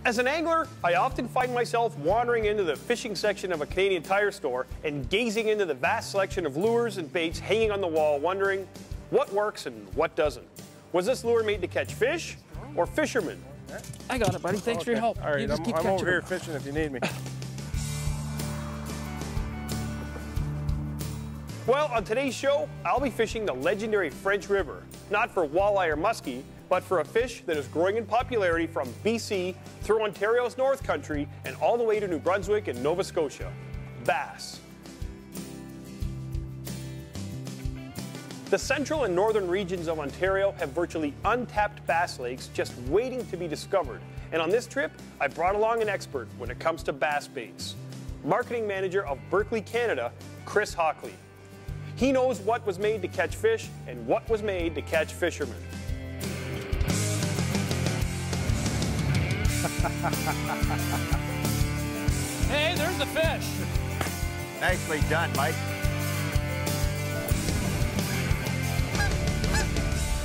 As an angler, I often find myself wandering into the fishing section of a Canadian Tire store and gazing into the vast selection of lures and baits hanging on the wall, wondering what works and what doesn't. Was this lure made to catch fish or fishermen? I got it, buddy. Thanks for your help. All right, I'm over here them. fishing if you need me. Well, on today's show, I'll be fishing the legendary French River, not for walleye or muskie, but for a fish that is growing in popularity from BC through Ontario's North Country and all the way to New Brunswick and Nova Scotia, bass. The central and northern regions of Ontario have virtually untapped bass lakes just waiting to be discovered. And on this trip, I brought along an expert when it comes to bass baits, marketing manager of Berkley Canada, Chris Hockley. He knows what was made to catch fish and what was made to catch fishermen. Hey, there's the fish. Nicely done, Mike.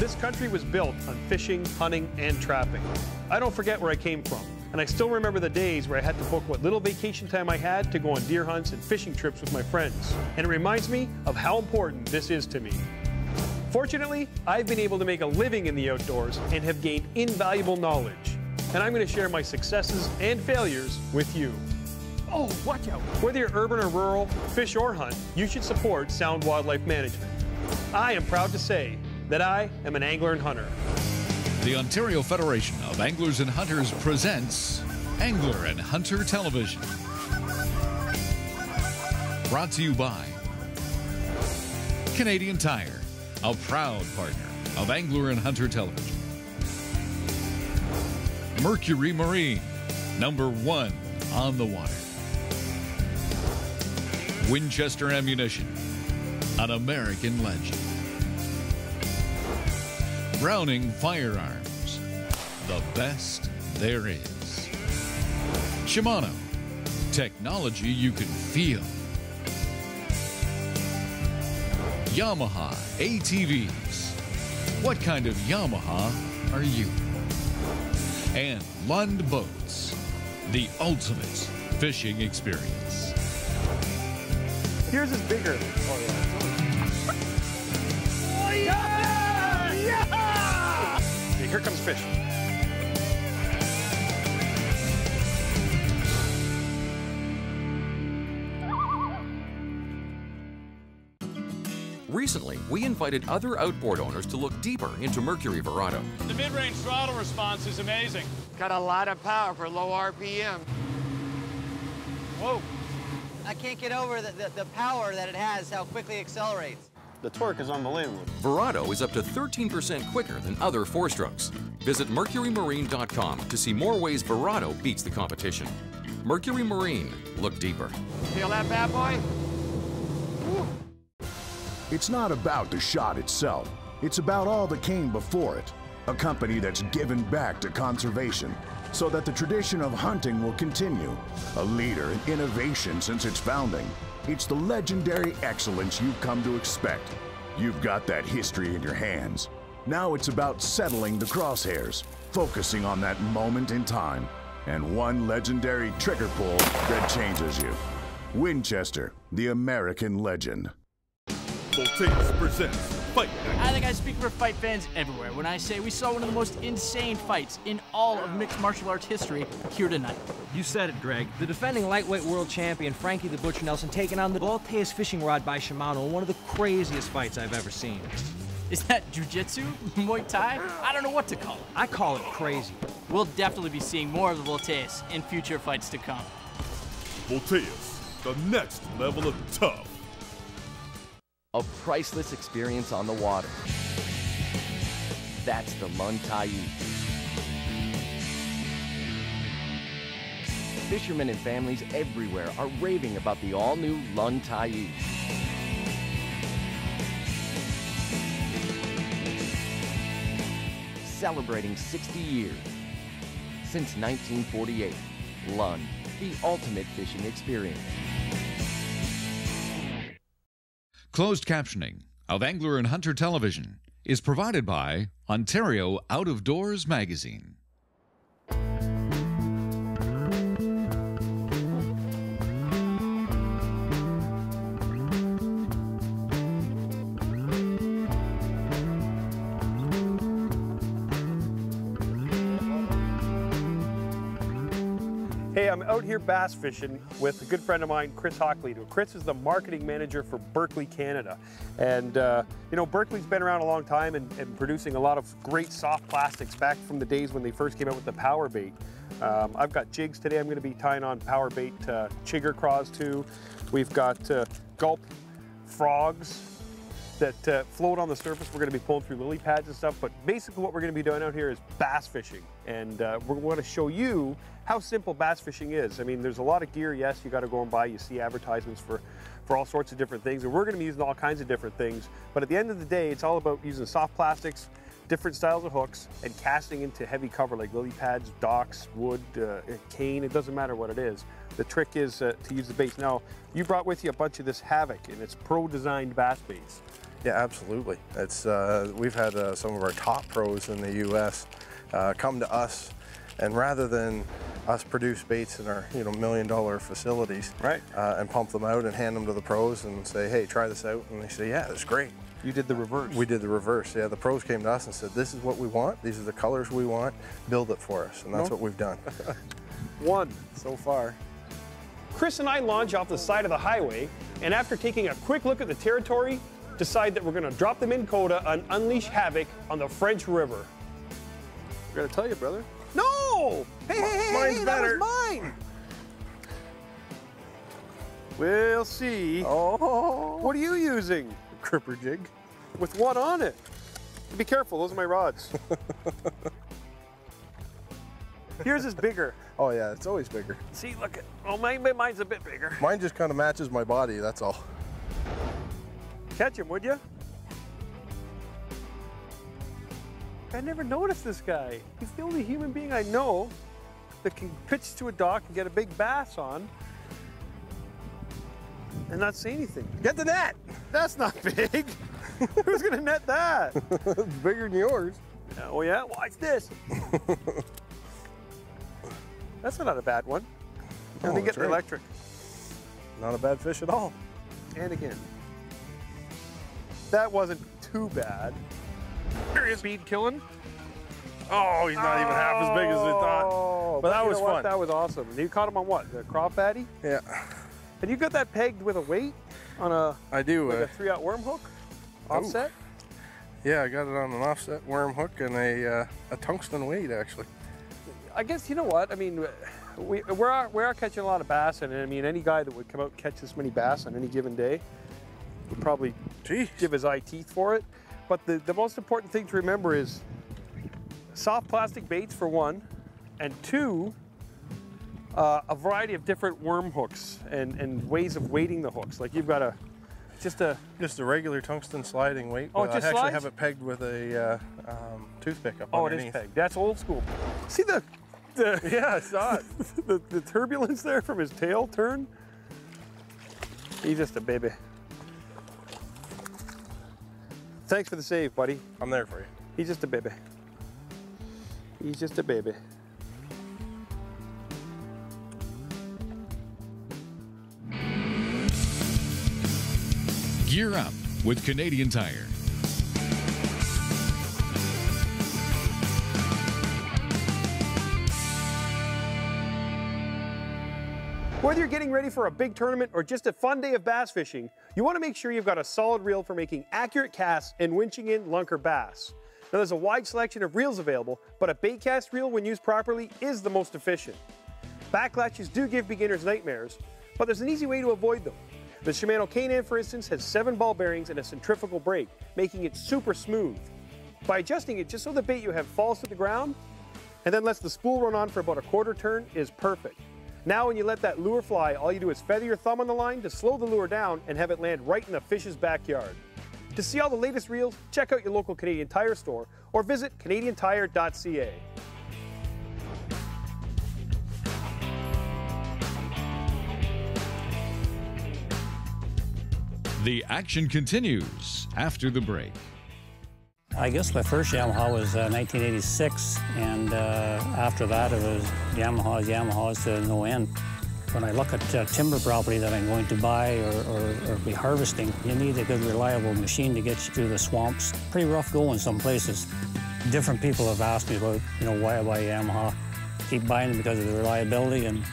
This country was built on fishing, hunting, and trapping. I don't forget where I came from, and I still remember the days where I had to book what little vacation time I had to go on deer hunts and fishing trips with my friends. And it reminds me of how important this is to me. Fortunately, I've been able to make a living in the outdoors and have gained invaluable knowledge. And I'm going to share my successes and failures with you. Oh, watch out. Whether you're urban or rural, fish or hunt, you should support sound wildlife management. I am proud to say that I am an angler and hunter. The Ontario Federation of Anglers and Hunters presents Angler and Hunter Television. Brought to you by Canadian Tire, a proud partner of Angler and Hunter Television. Mercury Marine, #1 on the water. Winchester Ammunition, an American legend. Browning Firearms, the best there is. Shimano, technology you can feel. Yamaha ATVs, what kind of Yamaha are you? And Lund Boats, the ultimate fishing experience. Yours is bigger. Oh, yeah. Yeah! Okay, here comes fish. Recently, we invited other outboard owners to look deeper into Mercury Verado. The mid-range throttle response is amazing. Got a lot of power for low RPM. Whoa. I can't get over the power that it has, how quickly it accelerates. The torque is unbelievable. Verado is up to 13% quicker than other four-strokes. Visit mercurymarine.com to see more ways Verado beats the competition. Mercury Marine, look deeper. Feel that bad boy? Woo. It's not about the shot itself. It's about all that came before it. A company that's given back to conservation so that the tradition of hunting will continue. A leader in innovation since its founding. It's the legendary excellence you've come to expect. You've got that history in your hands. Now it's about settling the crosshairs, focusing on that moment in time, and one legendary trigger pull that changes you. Winchester, the American legend. Voltaire presents Fight. I think I speak for fight fans everywhere when I say we saw one of the most insane fights in all of mixed martial arts history here tonight. You said it, Greg. The defending lightweight world champion Frankie the Butcher Nelson taking on the Voltaire fishing rod by Shimano in one of the craziest fights I've ever seen. Is that jiu-jitsu? Muay Thai? I don't know what to call it. I call it crazy. We'll definitely be seeing more of the Voltaires in future fights to come. Voltaire, the next level of tough. A priceless experience on the water. That's the Lund Tai. Fishermen and families everywhere are raving about the all-new Lund Tai. Celebrating 60 years. Since 1948, Lund, the ultimate fishing experience. Closed captioning of Angler and Hunter Television is provided by Ontario Out of Doors Magazine. Hey, I'm out here bass fishing with a good friend of mine, Chris Hockley. Chris is the marketing manager for Berkley Canada. And, you know, Berkley's been around a long time and producing a lot of great soft plastics back from the days when they first came out with the power bait. I've got jigs today. I'm going to be tying on power bait chigger craws too. We've got gulp frogs that float on the surface. We're going to be pulling through lily pads and stuff, but basically what we're going to be doing out here is bass fishing. And we're going to show you how simple bass fishing is. I mean, there's a lot of gear, yes, you got to go and buy. You see advertisements for all sorts of different things, and we're going to be using all kinds of different things. But at the end of the day, it's all about using soft plastics, different styles of hooks, and casting into heavy cover like lily pads, docks, wood, cane. It doesn't matter what it is. The trick is to use the baits. Now, you brought with you a bunch of this Havoc, and it's pro-designed bass baits. Yeah, absolutely. It's we've had some of our top pros in the U.S. Come to us, and rather than us produce baits in our $1 million facilities, right, and pump them out and hand them to the pros and say, hey, try this out, and they say, yeah, that's great. You did the reverse. We did the reverse. Yeah, the pros came to us and said, this is what we want. These are the colors we want. Build it for us, and that's what we've done. One so far. Chris and I launch off the side of the highway, and after taking a quick look at the territory, decide that we're going to drop the Minn Kota and unleash Havoc on the French River. I gotta tell you, brother. No! Hey, mine's better. That was mine! We'll see. Oh. What are you using? Cripper jig. With what on it? Be careful, those are my rods. Yours is bigger. Oh yeah, it's always bigger. See, look at, oh, mine's a bit bigger. Mine just kind of matches my body, that's all. Catch him, would you? I never noticed this guy. He's the only human being I know that can pitch to a dock and get a big bass on and not say anything. Get the net! That's not big. Who's gonna net that? It's bigger than yours. Oh yeah, watch this. That's not a bad one. And they get the electric. Not a bad fish at all. And again. That wasn't too bad. Speed killing. Oh, he's not even half as big as we thought. But that was fun. That was awesome. And you caught him on what? The crawfatty? Yeah. And you got that pegged with a weight on a? I do. Like a 3/0 worm hook, offset. Yeah, I got it on an offset worm hook and a tungsten weight actually. I guess you know what I mean. We are catching a lot of bass, and I mean any guy that would come out and catch this many bass on any given day would probably give his eye teeth for it. But the most important thing to remember is soft plastic baits for one, and two, a variety of different worm hooks and ways of weighting the hooks. Like you've got just a regular tungsten sliding weight. Oh, it just I actually have it pegged with a toothpick up underneath. It is pegged. That's old school. See the yeah, I saw it. the turbulence there from his tail turn. He's just a baby. Thanks for the save, buddy. I'm there for you. He's just a baby. He's just a baby. Gear up with Canadian Tire. Whether you're getting ready for a big tournament or just a fun day of bass fishing, you want to make sure you've got a solid reel for making accurate casts and winching in lunker bass. Now there's a wide selection of reels available, but a bait cast reel when used properly is the most efficient. Backlatches do give beginners nightmares, but there's an easy way to avoid them. The Shimano K-Nan, for instance, has 7 ball bearings and a centrifugal brake, making it super smooth. By adjusting it just so the bait you have falls to the ground and then lets the spool run on for about a quarter turn is perfect. Now when you let that lure fly, all you do is feather your thumb on the line to slow the lure down and have it land right in the fish's backyard. To see all the latest reels, check out your local Canadian Tire store or visit canadiantire.ca. The action continues after the break. I guess my first Yamaha was 1986, and after that it was Yamahas to no end. When I look at timber property that I'm going to buy or be harvesting, you need a good, reliable machine to get you through the swamps. Pretty rough going some places. Different people have asked me about, why I buy Yamaha. Keep buying them because of the reliability, and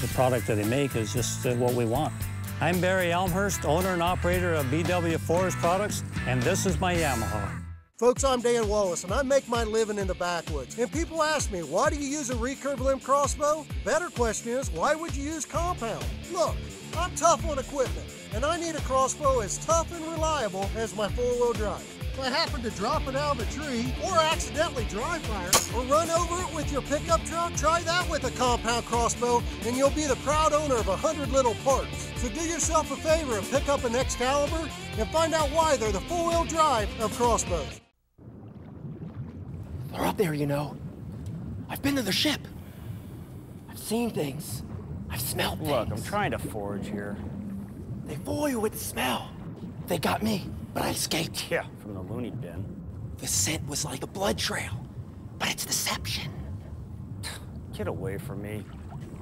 the product that they make is just what we want. I'm Barry Elmhurst, owner and operator of BW Forest Products, and this is my Yamaha. Folks, I'm Dan Wallace, and I make my living in the backwoods. And people ask me, why do you use a recurve limb crossbow? The better question is, why would you use compound? Look, I'm tough on equipment, and I need a crossbow as tough and reliable as my four-wheel drive. If I happen to drop it out of a tree, or accidentally dry fire, or run over it with your pickup truck, try that with a compound crossbow, and you'll be the proud owner of 100 little parts. So do yourself a favor and pick up an Excalibur, and find out why they're the four-wheel drive of crossbows. They're up there, you know. I've been to the ship. I've seen things. I've smelled things. Look, I'm trying to forage here. They fool you with the smell. They got me, but I escaped. Yeah, from the loony bin. The scent was like a blood trail, but it's deception. Get away from me.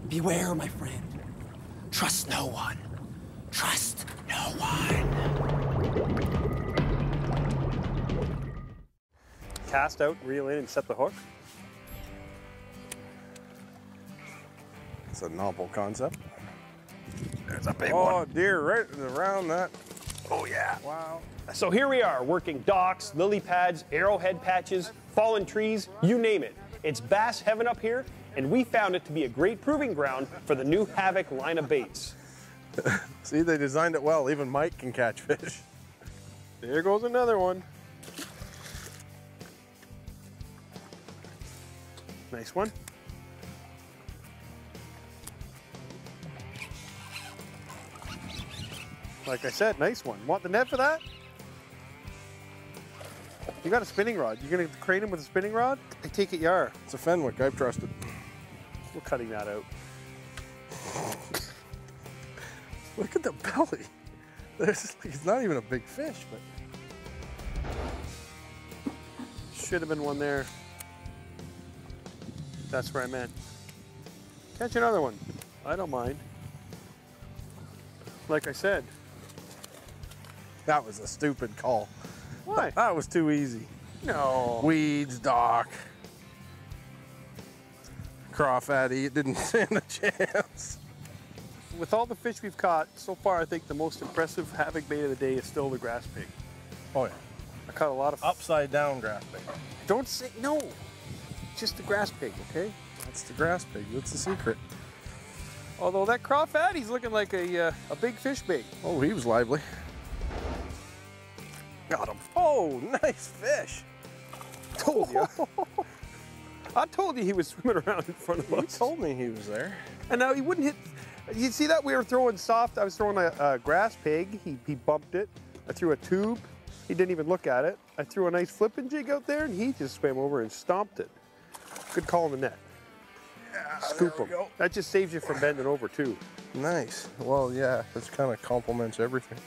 Beware, my friend. Trust no one. Trust no one. Cast out, reel in, and set the hook. It's a novel concept. There's a big one. one. Oh dear, right around that. Oh yeah. Wow. So here we are, working docks, lily pads, arrowhead patches, fallen trees, you name it. It's bass heaven up here, and we found it to be a great proving ground for the new Havoc line of baits. See, they designed it well. Even Mike can catch fish. There goes another one. Nice one. Like I said, nice one. Want the net for that? You got a spinning rod. You're gonna crane him with a spinning rod? I take it you are. It's a Fenwick, I've trusted. We're cutting that out. Look at the belly. It's not even a big fish, but. Should have been one there. That's where I meant. Catch another one. I don't mind. Like I said. That was a stupid call. Why? That was too easy. No. Weeds, dock. Crawfatty, it didn't stand a chance. With all the fish we've caught, so far I think the most impressive Havoc bait of the day is still the grass pig. Oh yeah. I caught a lot of... Upside down grass pig. Don't say... No. Just the grass pig, okay? That's the grass pig. That's the secret. Although that crawfatty's looking like a big fish bait. Oh, he was lively. Got him. Oh, nice fish. Told you. I told you he was swimming around in front of us. You told me he was there. And now he wouldn't hit. You see that? We were throwing soft. I was throwing a grass pig. He bumped it. I threw a tube. He didn't even look at it. I threw a nice flipping jig out there, and he just swam over and stomped it. Good call in the net. Yeah, Scoop him. Go. That just saves you from bending over, too. Nice. Well, yeah, this kind of complements everything.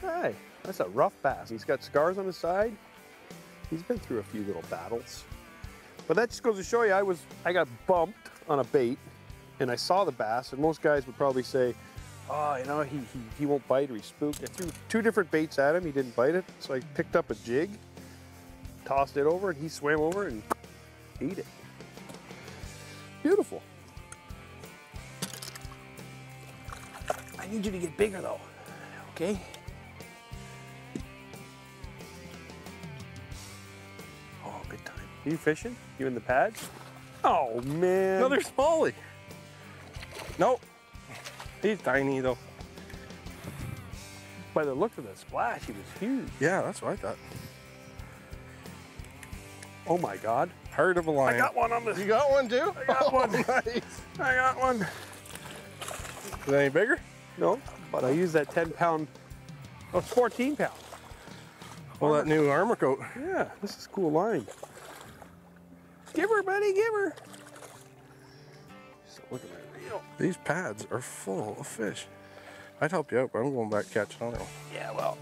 Hey, that's a rough bass. He's got scars on his side. He's been through a few little battles. But that just goes to show you, I got bumped on a bait, and I saw the bass, and most guys would probably say, oh, you know, he won't bite or he's spooked. I threw 2 different baits at him. He didn't bite it, so I picked up a jig, tossed it over, and he swam over and ate it. Beautiful. I need you to get bigger, though, okay? Oh, good time. Are you fishing? You in the pads? Oh, man. Another smallie. Nope. He's tiny, though. By the look of the splash, he was huge. Yeah, that's what I thought. Oh, my God. Heart of a lion. I got one on this. You got one, too? I got one. Nice. I got one. Is it any bigger? No, but I used that 10-pound, oh, it's 14 pounds. Well, that new armor coat. Yeah, this is a cool line. Give her, buddy, give her. So look at my reel. These pads are full of fish. I'd help you out, but I'm going back to catch another one. Yeah, well.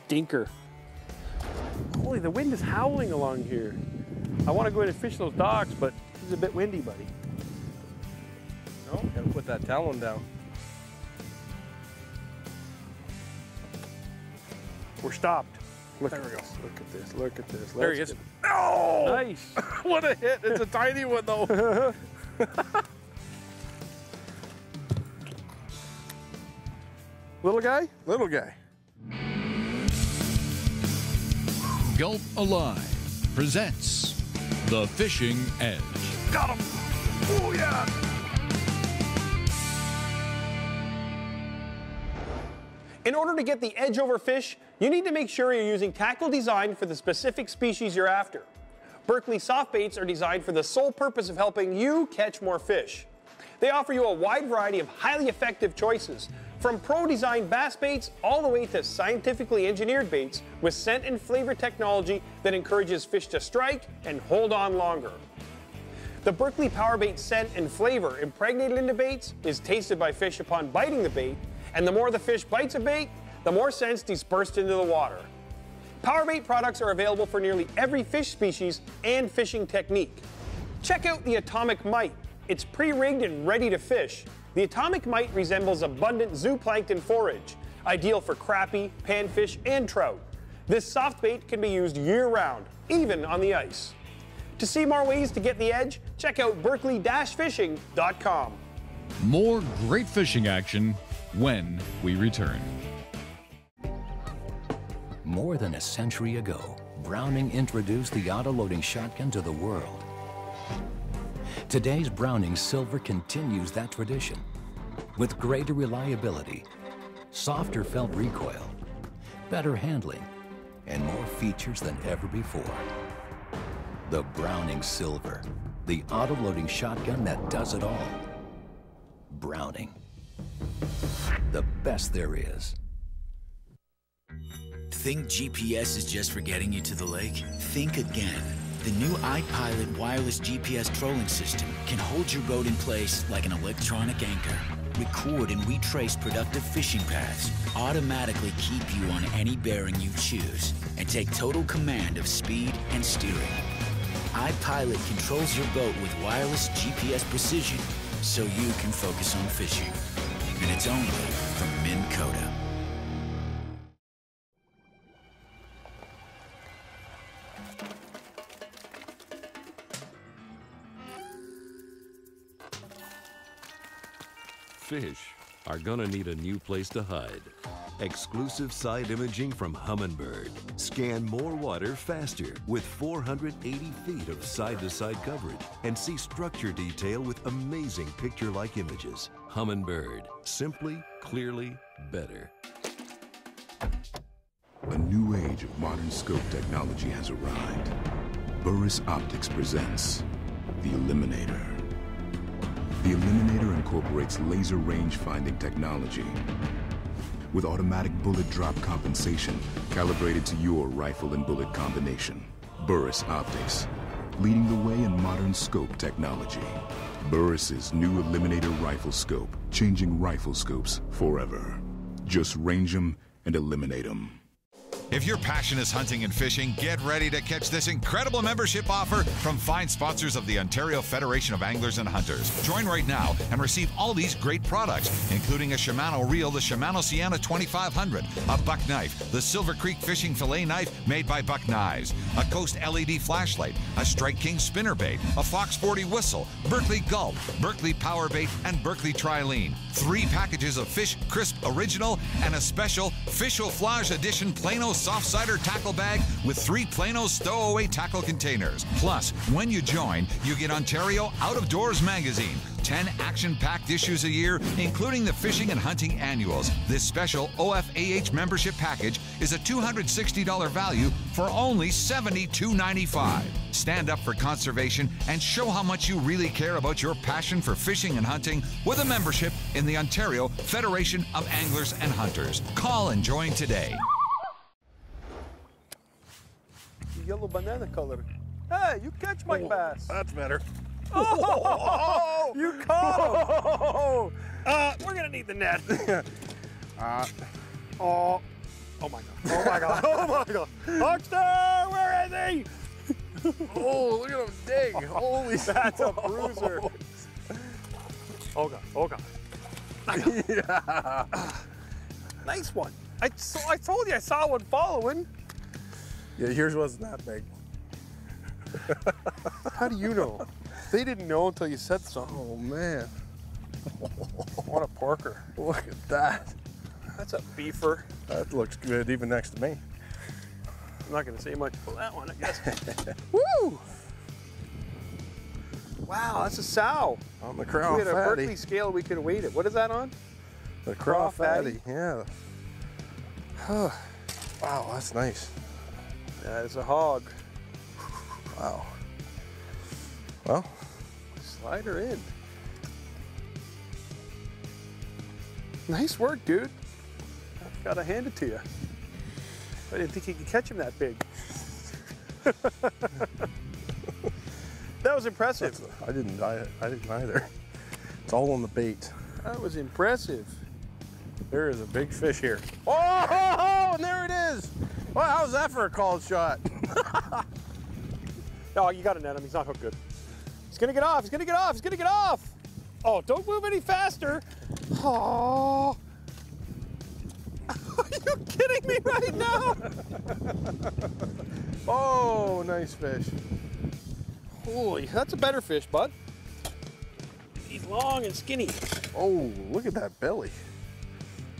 Dinker. Holy, the wind is howling along here. I want to go in and fish those docks, but it's a bit windy, buddy. No, gotta put that talon down. We're stopped. Look at this. Look at this. Look at this. There he is. Oh! Nice. What a hit. It's a tiny one, though. Little guy? Little guy. Gulp Alive presents The Fishing Edge. Got him. Oh, yeah. In order to get the edge over fish, you need to make sure you're using tackle designed for the specific species you're after. Berkley soft baits are designed for the sole purpose of helping you catch more fish. They offer you a wide variety of highly effective choices, from pro-designed bass baits all the way to scientifically engineered baits with scent and flavor technology that encourages fish to strike and hold on longer. The Berkley Power Bait scent and flavor impregnated into baits is tasted by fish upon biting the bait, and the more the fish bites a bait, the more scent's dispersed into the water. Power Bait products are available for nearly every fish species and fishing technique. Check out the Atomic Mite. It's pre-rigged and ready to fish. The Atomic Mite resembles abundant zooplankton forage, ideal for crappie, panfish, and trout. This soft bait can be used year-round, even on the ice. To see more ways to get the edge, check out berkley-fishing.com. More great fishing action when we return. More than a century ago, Browning introduced the auto-loading shotgun to the world. Today's Browning Silver continues that tradition with greater reliability, softer felt recoil, better handling, and more features than ever before. The Browning Silver, the auto-loading shotgun that does it all. Browning, the best there is. Think GPS is just for getting you to the lake? Think again. The new iPilot wireless GPS trolling system can hold your boat in place like an electronic anchor, record and retrace productive fishing paths, automatically keep you on any bearing you choose, and take total command of speed and steering. iPilot controls your boat with wireless GPS precision so you can focus on fishing. And it's only from Minn Kota. Fish are gonna need a new place to hide. Exclusive side imaging from Humminbird. Scan more water faster with 480 feet of side-to-side coverage and see structure detail with amazing picture-like images. Humminbird. Simply, clearly, better. A new age of modern scope technology has arrived. Burris Optics presents the Eliminator. The Eliminator incorporates laser range finding technology with automatic bullet drop compensation calibrated to your rifle and bullet combination. Burris Optics, leading the way in modern scope technology. Burris's new Eliminator rifle scope, changing rifle scopes forever. Just range them and eliminate them. If your passion is hunting and fishing, get ready to catch this incredible membership offer from fine sponsors of the Ontario Federation of Anglers and Hunters. Join right now and receive all these great products, including a Shimano reel, the Shimano Sienna 2500, a buck knife, the Silver Creek fishing fillet knife made by Buck Knives, a Coast LED flashlight, a Strike King spinnerbait, a Fox 40 whistle, Berkley Gulp, Berkley Power Bait, and Berkley Trilene. 3 packages of Fish Crisp Original and a special Fish-O-Flage Edition Plano Soft Cider tackle bag with 3 Plano stowaway tackle containers. Plus, when you join, you get Ontario Out of Doors magazine, 10 action-packed issues a year, including the fishing and hunting annuals. This special OFAH membership package is a $260 value for only $72.95. Stand up for conservation and show how much you really care about your passion for fishing and hunting with a membership in the Ontario Federation of Anglers and Hunters. Call and join today. Yellow banana color. Hey, you catch my bass. That's better. Oh, you caught him. We're gonna need the net. Oh my god. Oh my god. Oh my god. Huckster, where is he? Oh, look at him dig. Holy That's a bruiser. Oh god. Oh god. Yeah. Nice one. I told you I saw one following. Yeah, yours wasn't that big. How do you know? They didn't know until you said something. Oh, man. What a porker. Look at that. That's a beefer. That looks good even next to me. I'm not going to say much about that one, I guess. Woo! Wow, that's a sow. On the craw we had a fatty. Berkley scale, we could have weighed it. What is that on? The craw fatty, yeah. Wow, that's nice. That is a hog. Wow. Well, slide her in. Nice work, dude. I've got to hand it to you. I didn't think you could catch him that big. That was impressive. I didn't either. It's all on the bait. That was impressive. There is a big fish here. Oh, and there it is. Well, how's that for a called shot? Oh, you got to net him. He's not hooked good. He's going to get off. He's going to get off. He's going to get off. Oh, don't move any faster. Oh. Are you kidding me right now? Oh, nice fish. Holy, that's a better fish, bud. He's long and skinny. Oh, look at that belly.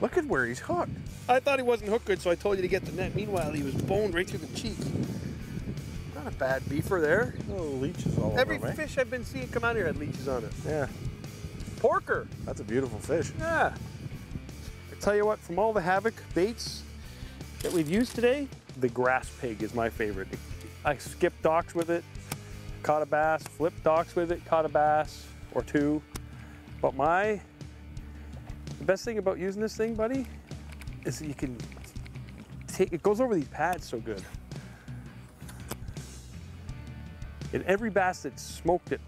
Look at where he's hooked. I thought he wasn't hooked good, so I told you to get the net. Meanwhile, he was boned right through the cheek. Not a bad beefer there. Oh, leeches all over Every him, eh? fish I've been seeing come out here had leeches on it. Yeah. Porker. That's a beautiful fish. Yeah. I tell you what, from all the Havoc baits that we've used today, the grass pig is my favorite. I skipped docks with it, caught a bass, flipped docks with it, caught a bass or two. But the best thing about using this thing, buddy, is that you can take, it goes over these pads so good. And every bass that smoked it,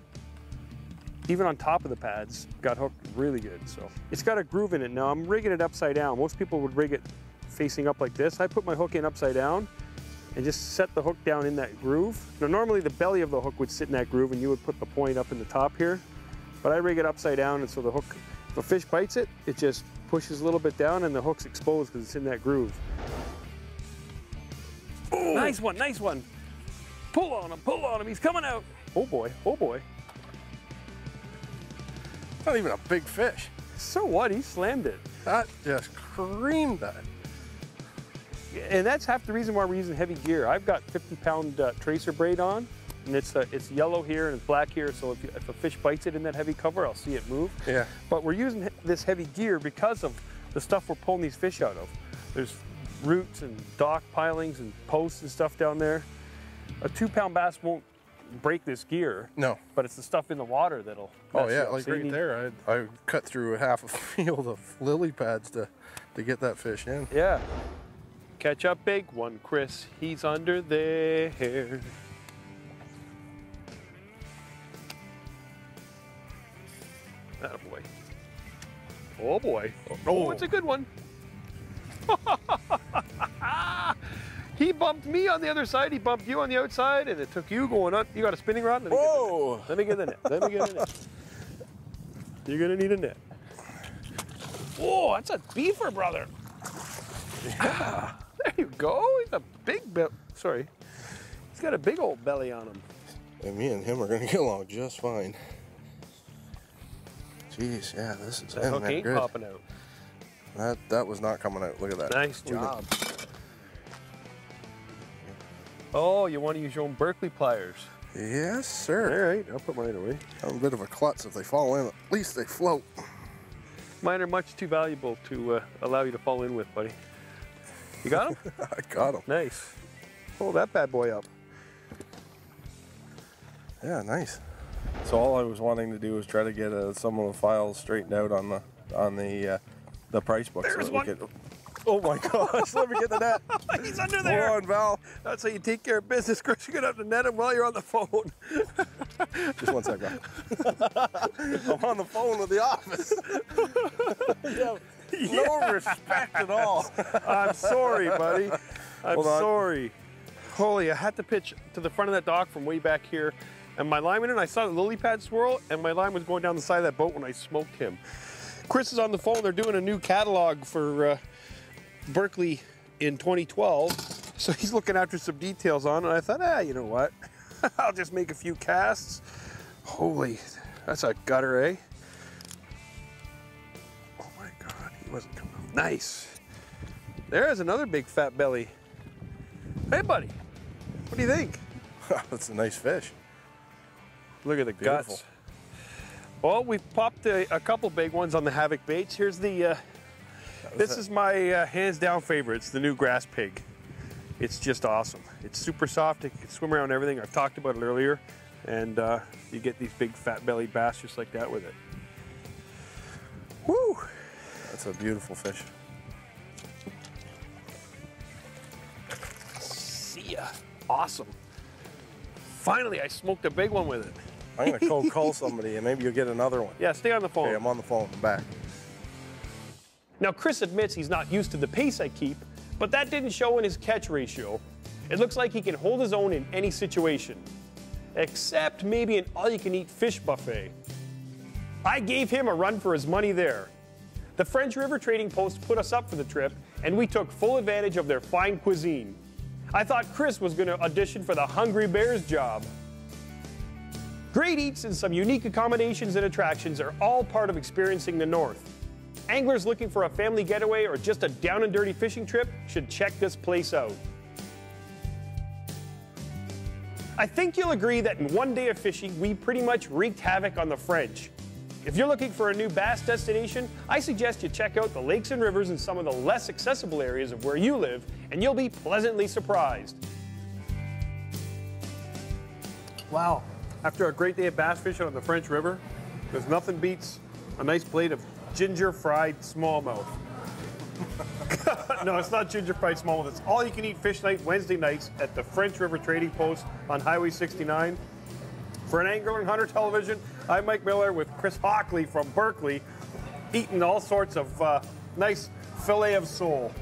even on top of the pads, got hooked really good. So it's got a groove in it now. I'm rigging it upside down. Most people would rig it facing up like this. I put my hook in upside down and just set the hook down in that groove. Now normally the belly of the hook would sit in that groove and you would put the point up in the top here. But I rig it upside down, and so the hook, if a fish bites it, it just pushes a little bit down and the hook's exposed because it's in that groove. Oh, nice one, nice one. Pull on him, he's coming out. Oh boy, oh boy. Not even a big fish. So what, he slammed it. That just creamed that. And that's half the reason why we're using heavy gear. I've got 50-pound tracer braid on, and it's yellow here and it's black here, so if a fish bites it in that heavy cover, I'll see it move. Yeah. But we're using this heavy gear because of the stuff we're pulling these fish out of. There's roots and dock pilings and posts and stuff down there. A 2-pound bass won't break this gear. No. But it's the stuff in the water that'll Oh mess yeah, you up. like So you right need- there, I cut through half a field of lily pads to get that fish in. Yeah. Catch up, big one, Chris. He's under there. Attaboy. Oh boy. Oh, it's a good one. He bumped me on the other side, he bumped you on the outside, and it took you going up. You got a spinning rod? Let me get the net. Let me get the net. You're gonna need a net. Oh, that's a beefer, brother. Yeah. There you go. He's a big belly. Sorry. He's got a big old belly on him. And me and him are gonna get along just fine. Jeez, yeah, this is That hook ain't good. popping out. That was not coming out. Look at that. Nice job. Oh, you want to use your own Berkley pliers? Yes, sir. All right, I'll put mine away. I'm a bit of a klutz. If they fall in, at least they float. Mine are much too valuable to allow you to fall in with, buddy. You got them? I got them. Nice. Pull that bad boy up. Yeah, nice. So all I was wanting to do was try to get some of the files straightened out on the price book. There's so that one. we could. Oh my gosh! Let me get the net. He's under there. Hold on, Val. That's how you take care of business, Chris. You're gonna have to net him while you're on the phone. Just one sec, Val. I'm on the phone with the office. No respect at all. I'm sorry, buddy. I'm sorry. Holy, I had to pitch to the front of that dock from way back here, and my line went in, I saw the lily pad swirl, and my line was going down the side of that boat when I smoked him. Chris is on the phone. They're doing a new catalog for Berkley in 2012. So he's looking after some details on it, and I thought, you know what? I'll just make a few casts. Holy, that's a gutter, eh? Oh my God, he wasn't coming up. Nice. There's another big fat belly. Hey, buddy, what do you think? That's a nice fish. Look at the Beautiful. guts. Well, we've popped a couple big ones on the Havoc baits. Here's the, this is my hands down favorite. It's the new grass pig. It's just awesome. It's super soft. It can swim around everything. I've talked about it earlier. And you get these big fat bellied bass just like that with it. Woo! That's a beautiful fish. See ya. Awesome. Finally, I smoked a big one with it. I'm going to call somebody and maybe you'll get another one. Yeah, stay on the phone. Okay, I'm on the phone. I'm back. Now, Chris admits he's not used to the pace I keep, but that didn't show in his catch ratio. It looks like he can hold his own in any situation, except maybe an all-you-can-eat fish buffet. I gave him a run for his money there. The French River Trading Post put us up for the trip, and we took full advantage of their fine cuisine. I thought Chris was going to audition for the Hungry Bears job. Great eats and some unique accommodations and attractions are all part of experiencing the North. Anglers looking for a family getaway or just a down and dirty fishing trip should check this place out. I think you'll agree that in one day of fishing, we pretty much wreaked havoc on the French. If you're looking for a new bass destination, I suggest you check out the lakes and rivers in some of the less accessible areas of where you live, and you'll be pleasantly surprised. Wow. After a great day of bass fishing on the French River, there's nothing beats a nice plate of ginger fried smallmouth. No, it's not ginger fried smallmouth. It's all you can eat fish night Wednesday nights at the French River Trading Post on Highway 69. For an Angler and Hunter Television, I'm Mike Miller with Chris Hockley from Berkley, eating all sorts of nice filet of sole.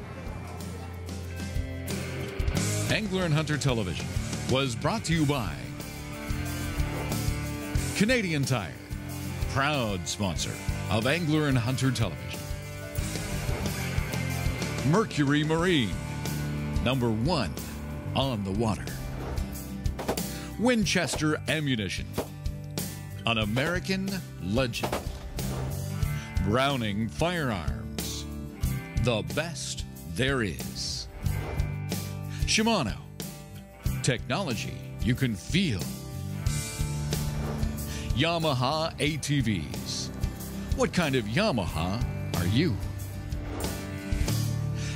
Angler and Hunter Television was brought to you by Canadian Tire, proud sponsor of Angler and Hunter Television. Mercury Marine, #1 on the water. Winchester Ammunition, an American legend. Browning Firearms, the best there is. Shimano, technology you can feel. Yamaha ATVs, what kind of Yamaha are you?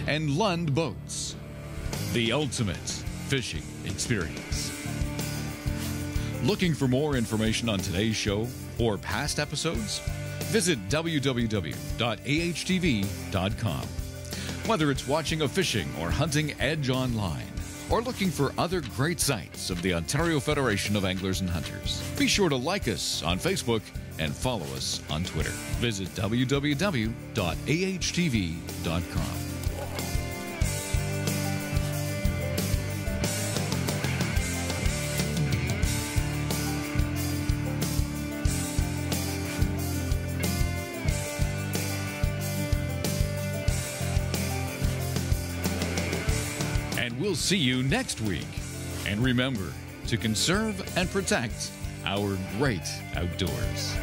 And Lund Boats, the ultimate fishing experience. Looking for more information on today's show or past episodes? Visit www.ahtv.com. Whether it's watching a fishing or hunting edge online, or looking for other great sites of the Ontario Federation of Anglers and Hunters, be sure to like us on Facebook and follow us on Twitter. Visit www.ahtv.com. We'll see you next week. And remember to conserve and protect our great outdoors.